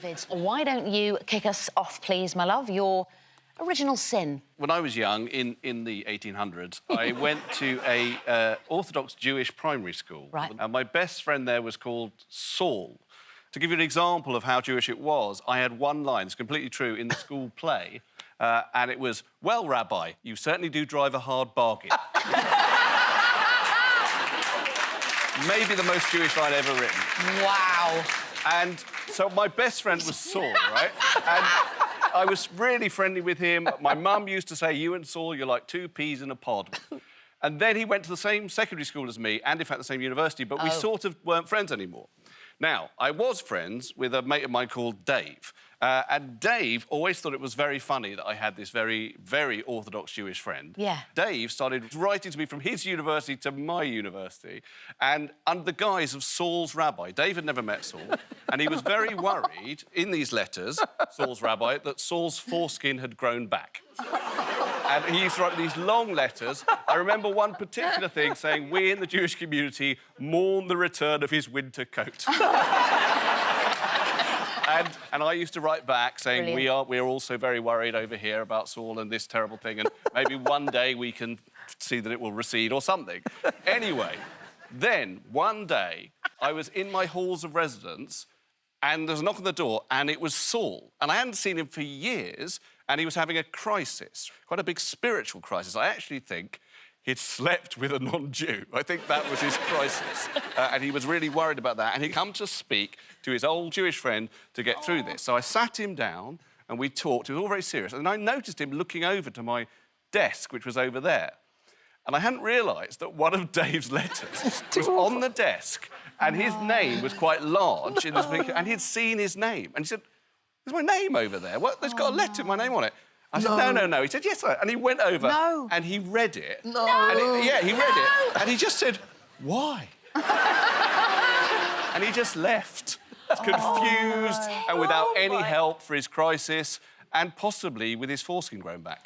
David, why don't you kick us off, please, my love? Your original sin. When I was young, in the 1800s, I went to a Orthodox Jewish primary school. Right. And my best friend there was called Saul. To give you an example of how Jewish it was, I had one line, it's completely true, in the school play, and it was, "Well, Rabbi, you certainly do drive a hard bargain." Maybe the most Jewish line ever written. Wow. And so my best friend was Saul, right? And I was really friendly with him. My mum used to say, "You and Saul, you're like two peas in a pod." And then he went to the same secondary school as me, and in fact the same university, but we sort of weren't friends anymore. Now, I was friends with a mate of mine called Dave, and Dave always thought it was very funny that I had this very, very Orthodox Jewish friend. Yeah. Dave started writing to me from his university to my university, and under the guise of Saul's rabbi. Dave had never met Saul, and he was very worried, in these letters, Saul's rabbi, that Saul's foreskin had grown back. And he used to write these long letters. I remember one particular thing saying, "We in the Jewish community mourn the return of his winter coat." And I used to write back saying, Brilliant. we are also very worried over here about Saul and this terrible thing, and maybe one day we can see that it will recede or something. Anyway, then, one day, I was in my halls of residence, and there was a knock on the door, and it was Saul. And I hadn't seen him for years, and he was having a crisis, quite a big spiritual crisis. I actually think he'd slept with a non-Jew. I think that was his crisis. And he was really worried about that. And he'd come to speak to his old Jewish friend to get through this. So I sat him down, and we talked. It was all very serious. And I noticed him looking over to my desk, which was over there. And I hadn't realised that one of Dave's letters was on the desk, and his name was quite large in this big... And he'd seen his name. And he said, "There's my name over there. What? There's got a letter with my name on it." I said, no. He said, "Yes, sir." And he went over and he read it. No. And he read it. And he just said, "Why?" And he just left, confused and without any help for his crisis, and possibly with his foreskin grown back.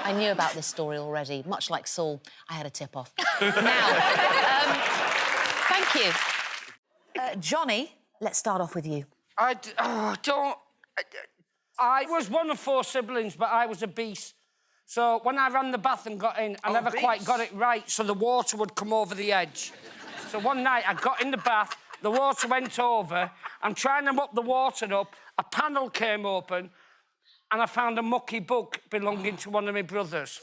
I knew about this story already. Much like Saul, I had a tip-off. Now, thank you. Johnny, let's start off with you. I was one of 4 siblings, but I was a beast. So when I ran the bath and got in, I never quite got it right, so the water would come over the edge. So one night I got in the bath, the water went over, I'm trying to mop the water up, a panel came open, and I found a mucky book belonging to one of my brothers.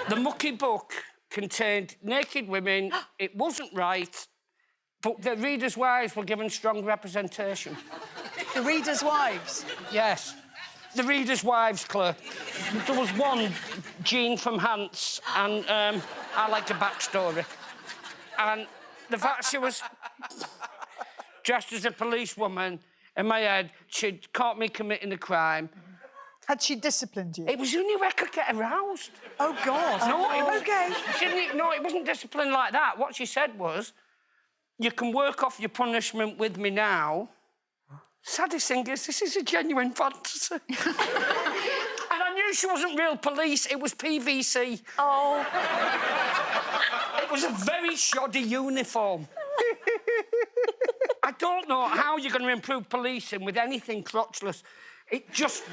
The mucky book contained naked women, it wasn't right, but the readers' wives were given strong representation. The readers' wives? Yes. The readers' wives, Claire. There was one, Jean from Hants, and I like a backstory. And the fact she was dressed as a policewoman, in my head, she'd caught me committing a crime. Had she disciplined you? It was the only way I could get aroused. Oh, God. No, it was... OK. No, it wasn't discipline like that. What she said was, "You can work off your punishment with me now." Saddest thing is, this is a genuine fantasy. And I knew she wasn't real police, it was PVC. Oh. It was a very shoddy uniform. I don't know how you're going to improve policing with anything crotchless. It just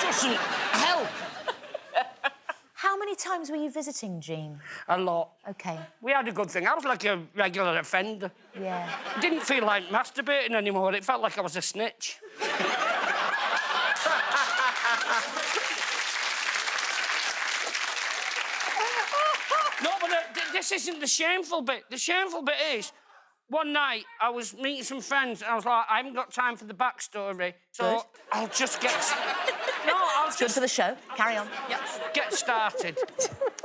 doesn't help. How many times were you visiting Jean? A lot. OK. We had a good thing. I was like a regular offender. Yeah. It didn't feel like masturbating anymore. It felt like I was a snitch. No, but this isn't the shameful bit. The shameful bit is, one night I was meeting some friends and I was like, I haven't got time for the backstory, so I'll just get... No, I'll just... Good for the show. Carry on. Yep. Get started.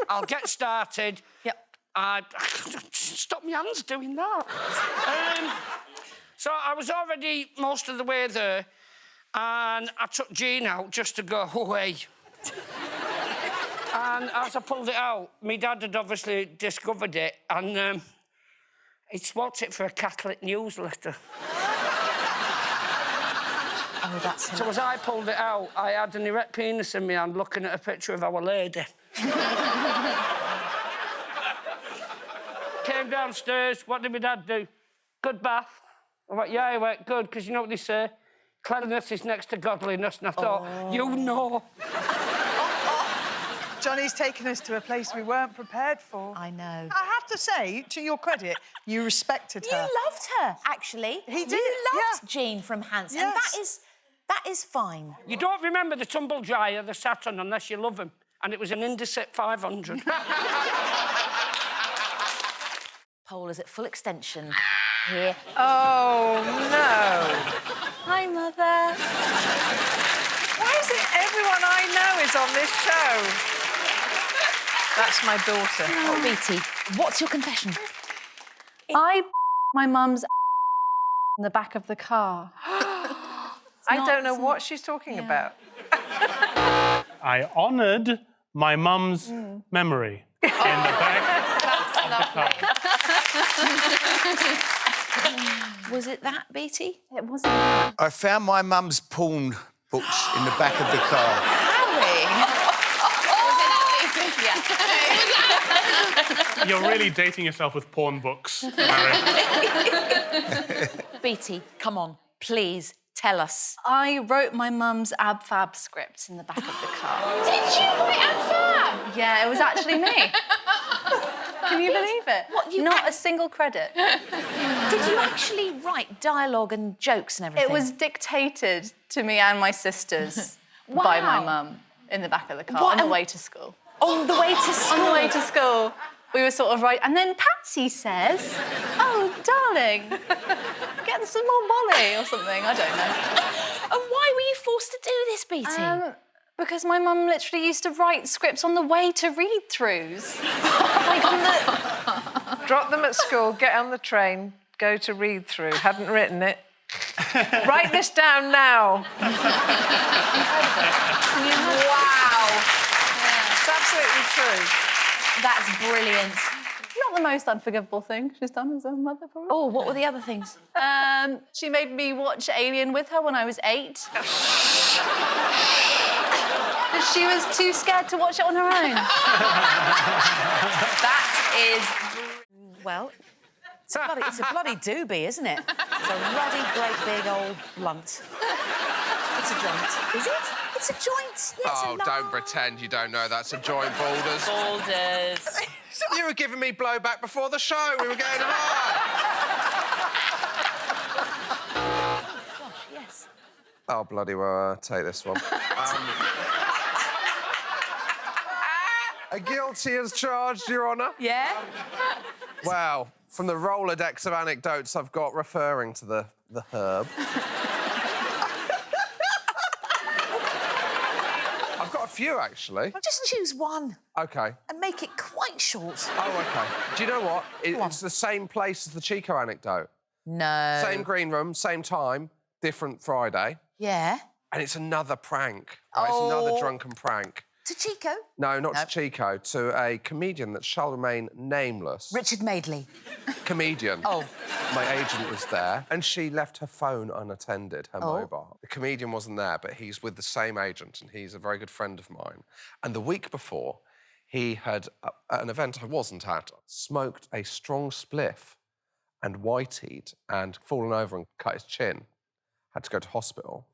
I'll get started. Yep. Stop my hands doing that. So I was already most of the way there, and I took Jean out just to go away. And as I pulled it out, my dad had obviously discovered it, and he'd swapped it for a Catholic newsletter. Oh, that's... So as I pulled it out, I had an erect penis in my hand looking at a picture of Our Lady. Came downstairs, what did my dad do? Good bath. I went, yeah, I went, good, because you know what they say? Cleanliness is next to godliness, and I thought, you know. Johnny's taken us to a place we weren't prepared for. I know. I have to say, to your credit, you respected her. You loved her, actually. He did, You loved yeah. Jean from Hanson. Yes. And that is fine. You don't remember the tumble dryer, the Saturn, unless you love him. And it was an Indesit 500. Pole is at full extension here. Oh, no. Hi, Mother. Why is it everyone I know is on this show? That's my daughter. Oh, Beatty, what's your confession? I my mum's in the back of the car. I don't know what she's talking about. I honoured my mum's memory in the back. That's lovely. Was it that, Beatty? It wasn't that. I found my mum's porn books in the back of the car. Harry! Was it that, Beatty? Yeah. You're really dating yourself with porn books, Harry. Beatty, come on, please, tell us. I wrote my mum's ab-fab script in the back of the car. Did you write ab-fab? Yeah, it was actually me. Can you believe it? What, you Not a single credit. Did you actually write dialogue and jokes and everything? It was dictated to me and my sisters by my mum in the back of the car on the way to school. On the way to school? On the way to school. We were sort of right... And then Patsy says, oh, darling, get some more Molly or something, I don't know. And why were you forced to do this, Beatty? Because my mum literally used to write scripts on the way to read-throughs. Like on the... Drop them at school, get on the train, go to read-through. Hadn't written it. Write this down now. Wow. Yeah. It's absolutely true. That's brilliant. Not the most unforgivable thing she's done as a mother, probably. Oh, what were the other things? She made me watch Alien with her when I was 8. She was too scared to watch it on her own. That is... Well, it's a bloody doobie, isn't it? It's a ruddy, great, big old blunt. It's a joint. Is it? It's a joint. Yes, Oh, don't pretend you don't know that's a joint, Boulders. Boulders. You were giving me blowback before the show. We were going high. Gosh, yes. Oh, bloody well, take this one. Guilty as charged, Your Honour. Yeah? Wow, from the Rolodex of anecdotes I've got referring to the herb. I've got a few, actually. Just choose one. OK. And make it quite short. Oh, OK. Do you know what? It's the same place as the Chico anecdote. No. Same green room, same time, different Friday. Yeah? And it's another prank. Right? It's another drunken prank. To Chico? No, not to Chico, to a comedian that shall remain nameless. Richard Madeley. Comedian. Oh. My agent was there, and she left her phone unattended, her mobile. The comedian wasn't there, but he's with the same agent, and he's a very good friend of mine. And the week before, he had, at an event I wasn't at, smoked a strong spliff and whiteyed and fallen over and cut his chin. Had to go to hospital.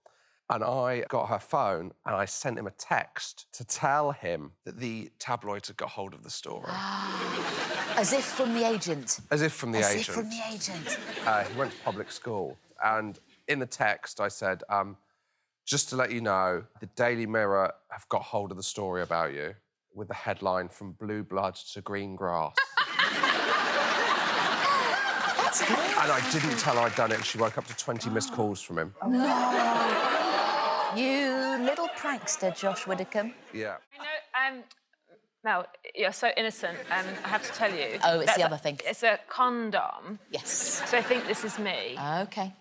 And I got her phone and I sent him a text to tell him that the tabloids had got hold of the story. As if from the agent. As if from the agent. As if from the agent. He went to public school. And in the text, I said, just to let you know, the Daily Mirror have got hold of the story about you with the headline, From Blue Blood to Green Grass. That's good. And I didn't tell her I'd done it, and she woke up to 20 missed calls from him. No. You little prankster, Josh Widdicombe. Yeah. I know, Mel, you're so innocent, I have to tell you. Oh, it's the other thing. It's a condom. Yes. So I think this is me. OK.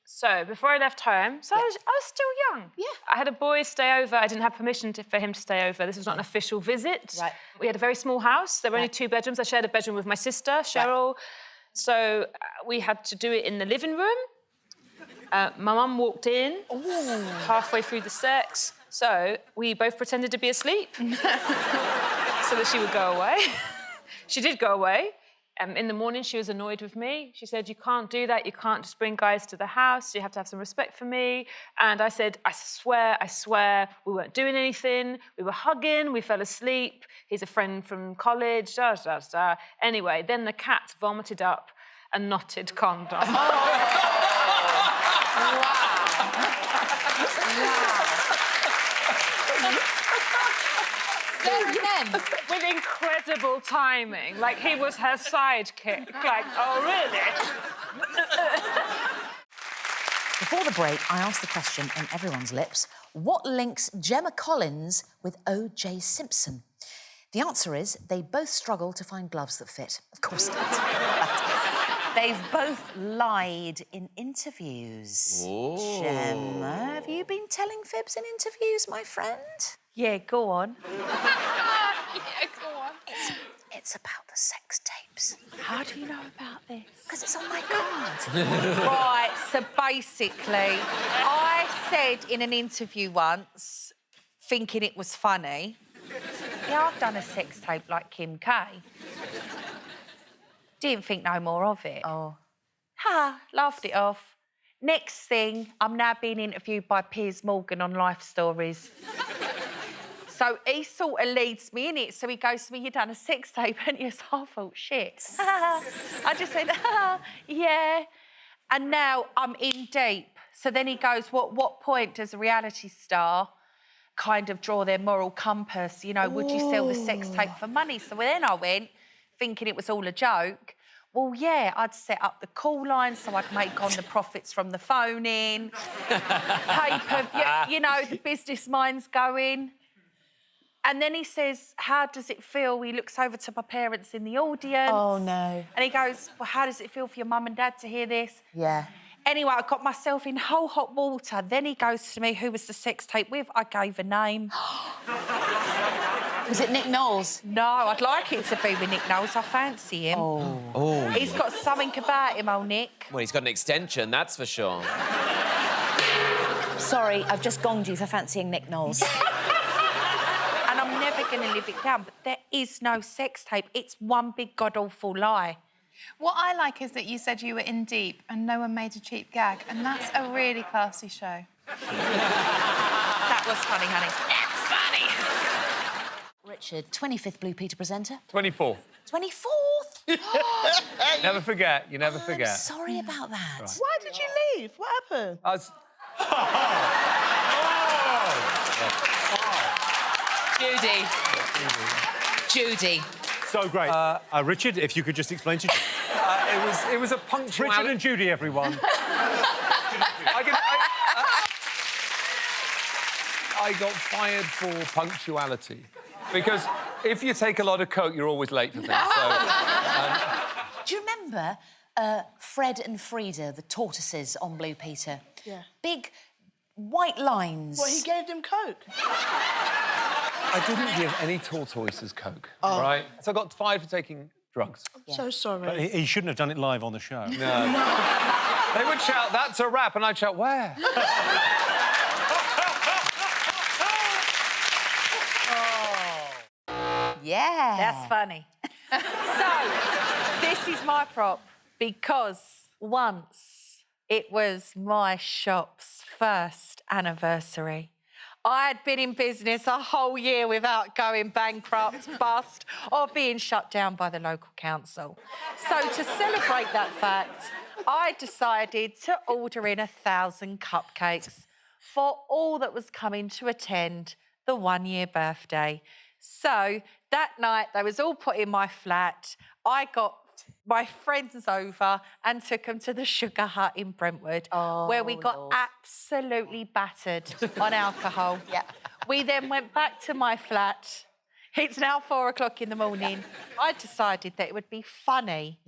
So before I left home, I was still young. Yeah. I had a boy stay over. I didn't have permission for him to stay over. This was not an official visit. Right. We had a very small house. There were only 2 bedrooms. I shared a bedroom with my sister, Cheryl. Right. So we had to do it in the living room. My mum walked in halfway through the sex. So we both pretended to be asleep so that she would go away. She did go away. In the morning, she was annoyed with me. She said, you can't do that. You can't just bring guys to the house. You have to have some respect for me. And I said, I swear, we weren't doing anything. We were hugging, we fell asleep. He's a friend from college, da, da, da. Anyway, then the cat vomited up a knotted condom. With incredible timing. Like, he was her sidekick. Like, oh, really? Before the break, I asked the question on everyone's lips, what links Gemma Collins with O.J. Simpson? The answer is they both struggle to find gloves that fit. Of course not. They've both lied in interviews. Ooh. Gemma, have you been telling fibs in interviews, my friend? Yeah, go on. Yeah, go on. It's about the sex tapes. How do you know about this? Because it's on my card. Right, so basically, I said in an interview once, thinking it was funny, yeah, I've done a sex tape like Kim K. Didn't think no more of it. Oh. Ha, laughed it off. Next thing, I'm now being interviewed by Piers Morgan on Life Stories. So he sort of leads me in it. So he goes to me, you done a sex tape, and you? I thought, shit. I just said, yeah. And now I'm in deep. So then he goes, what point does a reality star kind of draw their moral compass? You know, would you sell the sex tape for money? So then I went, thinking it was all a joke. Well, yeah, I'd set up the call line so I'd make on the profits from the phone-in. Pay-per-view, you know, the business mind's going. And then he says, how does it feel? He looks over to my parents in the audience. Oh, no. And he goes, well, how does it feel for your mum and dad to hear this? Yeah. Anyway, I got myself in whole hot water. Then he goes to me, who was the sex tape with? I gave a name. Was it Nick Knowles? No, I'd like it to be with Nick Knowles. I fancy him. Oh. He's got something about him, old Nick. Well, he's got an extension, that's for sure. Sorry, I've just gonged you for fancying Nick Knowles. And I'm never going to live it down, but there is no sex tape. It's one big god-awful lie. What I like is that you said you were in deep and no one made a cheap gag, and that's a really classy show. That was funny, honey. It's funny! Richard, 25th Blue Peter presenter. 24th. 24th? Never forget, you never forget. I'm sorry about that. Right. Why did you leave? What happened? I was... Judy. So great. Richard, if you could just explain to it was a punctuality... Richard and Judy, everyone. I got fired for punctuality. Because if you take a lot of coke, you're always late for things. So, Do you remember Fred and Frida, the tortoises on Blue Peter? Yeah. Big white lines. What, he gave them coke? I didn't give any tortoises coke, right? So I got fired for taking drugs. I'm so sorry. But he shouldn't have done it live on the show. No. They would shout, that's a rap, and I'd shout, where? Yeah. That's funny. So, this is my prop because once it was my shop's first anniversary. I had been in business a whole year without going bankrupt, bust, or being shut down by the local council. So to celebrate that fact, I decided to order in 1,000 cupcakes for all that was coming to attend the one-year birthday. So that night, they was all put in my flat. I got my friends over and took them to the Sugar Hut in Brentwood, where we got absolutely battered on alcohol. Yeah. We then went back to my flat. It's now 4 o'clock in the morning. I decided that it would be funny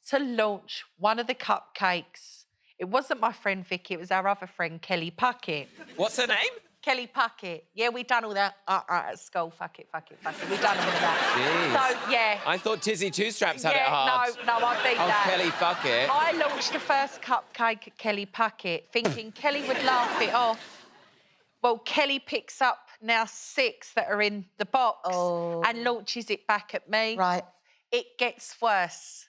to launch one of the cupcakes. It wasn't my friend Vicky, it was our other friend, Kelly Puckett. What's her name? Kelly Puckett. Yeah, we done all that at school. Fuck it. We done all of that. Jeez. So, yeah. I thought Tizzy Two Straps had it hard. No, I beat that. Kelly, fuck it. I launched the first cupcake at Kelly Puckett, thinking Kelly would laugh it off. Well, Kelly picks up now 6 that are in the box and launches it back at me. Right. it gets worse.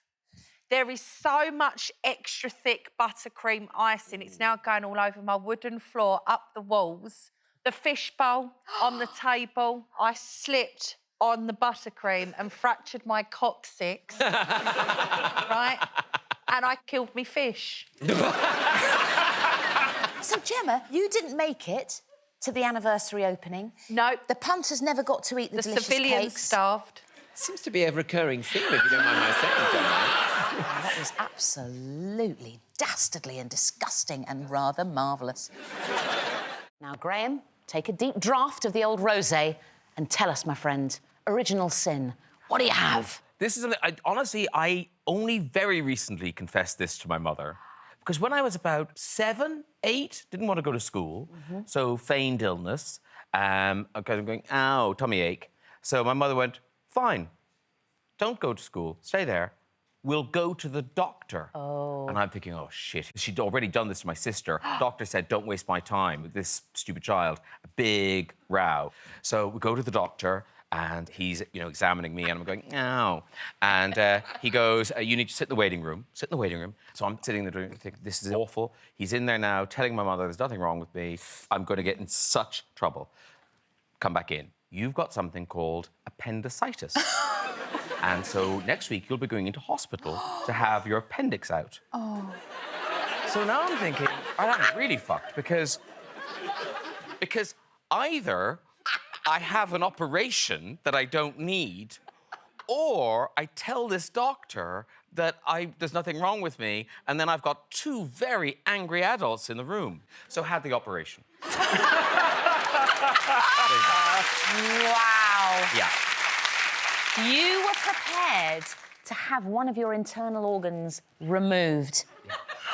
There is so much extra thick buttercream icing. It's now going all over my wooden floor, up the walls. The fish bowl on the table. I slipped on the buttercream and fractured my coccyx, right? And I killed me fish. So, Gemma, you didn't make it to the anniversary opening. No. The punters never got to eat the delicious civilians cakes. starved. Seems to be a recurring theme, if you don't mind my saying, Gemma. Oh, that was absolutely dastardly and disgusting and rather marvellous. Now, Graham, take a deep draught of the old rosé and tell us, my friend, original sin. What do you have? This is honestly, I only very recently confessed this to my mother. Because when I was about 7, 8, didn't want to go to school, so feigned illness, I'm kind of going, ow, tummy ache. So my mother went, fine, don't go to school, stay there. We'll go to the doctor. Oh. And I'm thinking, oh, shit. She'd already done this to my sister. Doctor said, don't waste my time with this stupid child. A big row. So we go to the doctor, and he's, examining me, and I'm going, ow. And he goes, you need to sit in the waiting room. Sit in the waiting room. So I'm sitting in the room and think, this is awful. He's in there now telling my mother there's nothing wrong with me. I'm going to get in such trouble. Come back in. You've got something called appendicitis. And so next week you'll be going into hospital to have your appendix out. Oh. So now I'm thinking, I'm really fucked because either I have an operation that I don't need, or I tell this doctor that there's nothing wrong with me, and then I've got 2 very angry adults in the room. So had the operation. Wow. Yeah. You were prepared to have one of your internal organs removed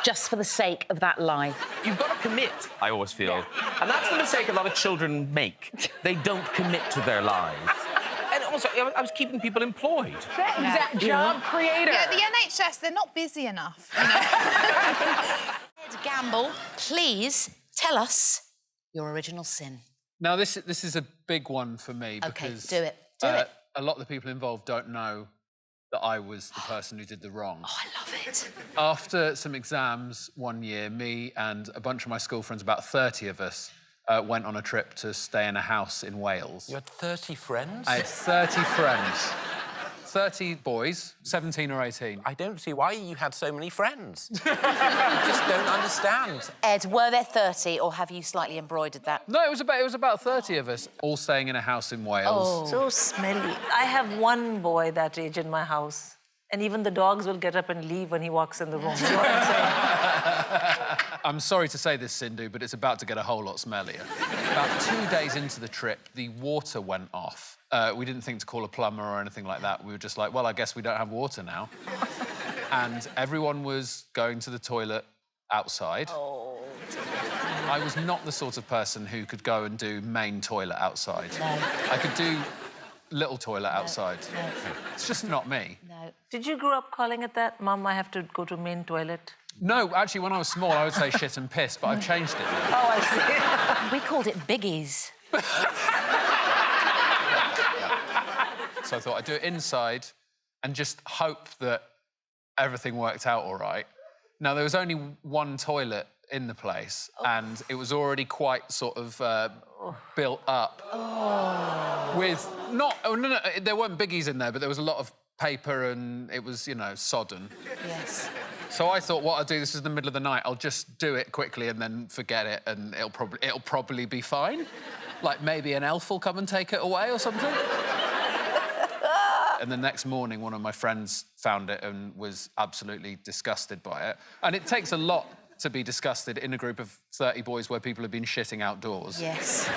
just for the sake of that lie. You've got to commit, I always feel. And that's the mistake a lot of children make. They don't commit to their lives. And also, I was keeping people employed. That job creator. Yeah, the NHS, they're not busy enough. Ed Gamble, please tell us your original sin. Now, this is a big one for me because... do it. Do it. A lot of the people involved don't know that I was the person who did the wrong. Oh, I love it. After some exams one year, me and a bunch of my school friends, about 30 of us, went on a trip to stay in a house in Wales. You had 30 friends? I had 30 friends. 30 boys, 17 or 18. I don't see why you had so many friends. I just don't understand. Ed, were there 30 or have you slightly embroidered that? No, it was about 30 of us, all staying in a house in Wales. Oh. So smelly. I have one boy that age in my house, and even the dogs will get up and leave when he walks in the room. You know what I'm saying? I'm sorry to say this, Sindhu, but it's about to get a whole lot smellier. About 2 days into the trip, the water went off. We didn't think to call a plumber or anything like that. We were just like, well, I guess we don't have water now. And everyone was going to the toilet outside. Oh. I was not the sort of person who could go and do main toilet outside. No. I could do little toilet outside. No. It's just not me. No. Did you grow up calling it that? Mum, I have to go to main toilet. No, actually, when I was small, I would say shit and piss, but I've changed it now. Oh, I see. We called it biggies. So I thought I'd do it inside and just hope that everything worked out all right. Now, there was only one toilet in the place, and it was already quite sort of built up. With no, there weren't biggies in there, but there was a lot of paper and it was, sodden. Yes. So I thought, what I'll do, this is the middle of the night, I'll just do it quickly and then forget it, and it'll probably be fine. Like maybe an elf will come and take it away or something. And the next morning, one of my friends found it and was absolutely disgusted by it. And it takes a lot to be disgusted in a group of 30 boys where people have been shitting outdoors. Yes.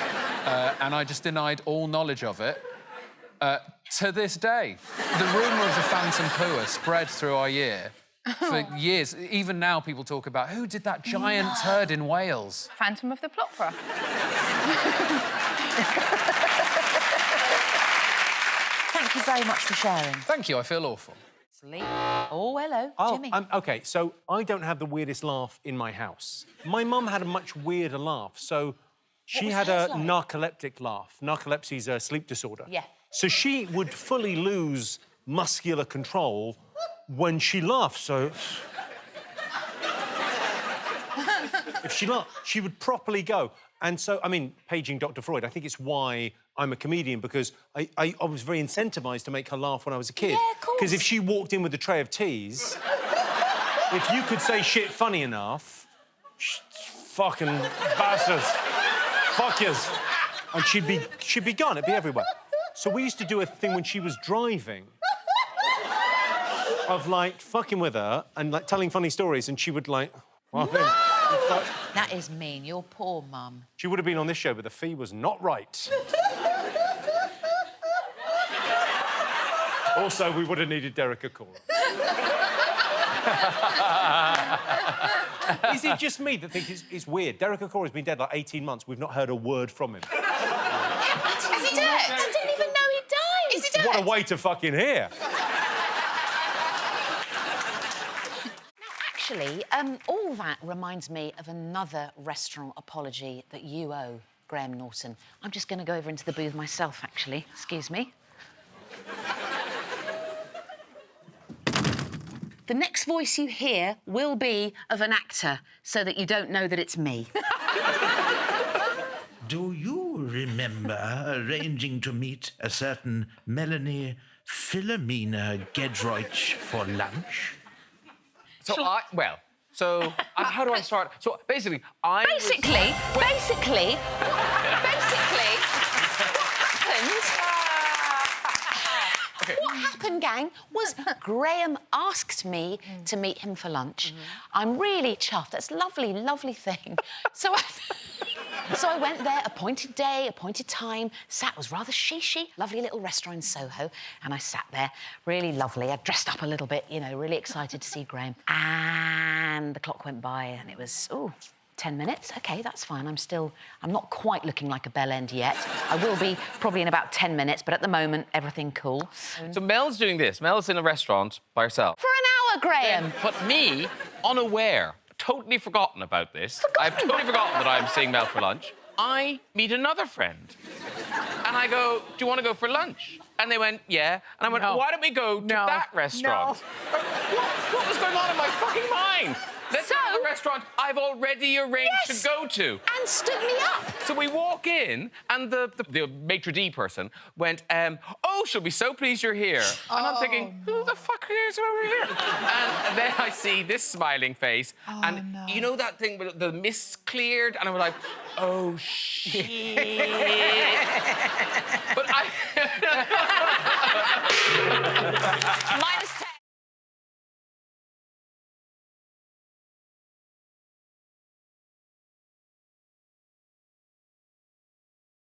And I just denied all knowledge of it. To this day, the rumour of the phantom poo has spread through our year for years. Even now, people talk about who did that giant turd in Wales. Phantom of the Plopera. Thank you very much for sharing. Thank you, I feel awful. Oh, hello, Jimmy. OK, so I don't have the weirdest laugh in my house. My mum had a much weirder laugh, so she had a narcoleptic laugh. Narcolepsy is a sleep disorder. Yeah. So she would fully lose muscular control when she laughs. So if she laughed, she would properly go. And so, I mean, paging Dr. Freud, I think it's why I'm a comedian, because I was very incentivized to make her laugh when I was a kid. Yeah, of course. Because if she walked in with a tray of teas, if you could say shit funny enough, fucking bastards, fuck yous, and she'd be gone. It'd be everywhere. So we used to do a thing when she was driving of like fucking with her and like telling funny stories, and she would like. That is mean. Your poor mum. She would have been on this show, but the fee was not right. Also, we would have needed Derek Acora. Is it just me that thinks it's weird? Derek Acora's been dead like 18 months. We've not heard a word from him. Is he dead? I didn't even know he died. Is he dead? What a way to fucking hear. Actually, all that reminds me of another restaurant apology that you owe Graham Norton. I'm just going to go over into the booth myself, actually. Excuse me. The next voice you hear will be of an actor, so that you don't know that it's me. Do you remember arranging to meet a certain Melanie Philomena Giedroyc for lunch? So how do I start? So basically, Basically, what happened, gang, was Graham asked me to meet him for lunch. I'm really chuffed. That's a lovely, lovely thing. So I went there, appointed day, appointed time, sat, was rather shishy, lovely little restaurant in Soho, and I sat there, really lovely. I dressed up a little bit, you know, really excited to see Graham. And the clock went by and it was, 10 minutes. OK, that's fine. I'm not quite looking like a bell end yet. I will be probably in about 10 minutes, but at the moment, everything cool. So Mel's doing this. Mel's in a restaurant by herself. For an hour, Graham. But me, unaware, totally forgotten about this. I've totally forgotten that I'm seeing Mel for lunch. I meet another friend. And I go, do you want to go for lunch? And they went, yeah. And I went, why don't we go to that restaurant? What was going on in my fucking mind? Let's go to the restaurant I've already arranged to go to. And stood me up. So we walk in, and the maitre d' person went, oh, she'll be so pleased you're here. And I'm thinking, who the fuck is over here? And then I see this smiling face, and you know that thing where the mist cleared? And I was like, oh, shit. But My